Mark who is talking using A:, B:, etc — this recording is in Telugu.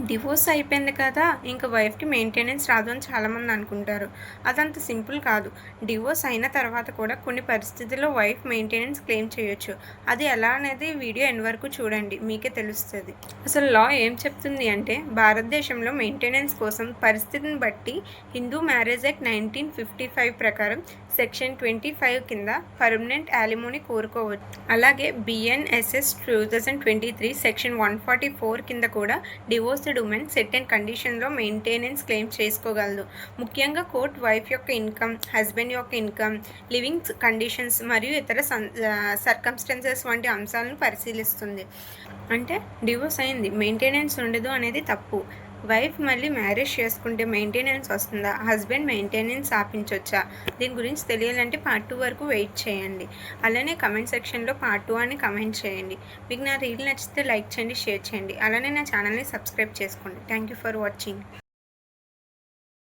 A: డివోర్స్ అయిపోయింది కదా! ఇంక వైఫ్‌కి మెయింటెనెన్స్ రాదు అని చాలామంది అనుకుంటారు. అదంత సింపుల్ కాదు. డివోర్స్ అయిన తర్వాత కూడా కొన్ని పరిస్థితుల్లో వైఫ్ మెయింటెనెన్స్ క్లెయిమ్ చేయొచ్చు. అది ఎలా అనేది వీడియో ఎండ్ వరకు చూడండి. మీకే తెలుస్తది. అసలు లా ఏం చెప్తుంది అంటే, భారతదేశంలో మెయింటెనెన్స్ కోసం పరిస్థితిని బట్టి హిందూ మ్యారేజ్ యాక్ట్ 1955 ప్రకారం సెక్షన్ 25 కింద పర్మనెంట్ యాలిమోనీ కోరుకోవచ్చు. అలాగే BNSS 2023 సెక్షన్ 144 కింద కూడా డివోర్స్డ్ ఉమెన్ సెర్టెన్ కండిషన్‌లో మెయింటెనెన్స్ క్లెయిమ్ చేసుకోగలదు. ముఖ్యంగా కోర్ట్ వైఫ్ యొక్క ఇన్‌కమ్, హస్బెండ్ యొక్క ఇన్‌కమ్, లివింగ్ కండిషన్స్ మరియు ఇతర సర్కమ్‌స్టాన్సెస్ వంటి అంశాలను పరిశీలిస్తుంది. అంటే డివోర్స్ అయింది, మెయింటెనెన్స్ ఉండదు అనేది తప్పు. వైఫ్ మళ్ళీ మ్యారేజ్ చేసుకుంటే మెయింటెనెన్స్ వస్తుందా? హస్బెండ్ మెయింటెనెన్స్ ఆపించొచ్చా? దీని గురించి తెలియాలంటే పార్ట్ 2 వరకు వెయిట్ చేయండి. అలానే కమెంట్ సెక్షన్‌లో పార్ట్ 2 అని కమెంట్ చేయండి. మీకు నా రీల్ నచ్చితే లైక్ చేయండి, షేర్ చేయండి. అలానే నా ఛానల్‌ని సబ్స్క్రైబ్ చేసుకోండి. Thank you for watching.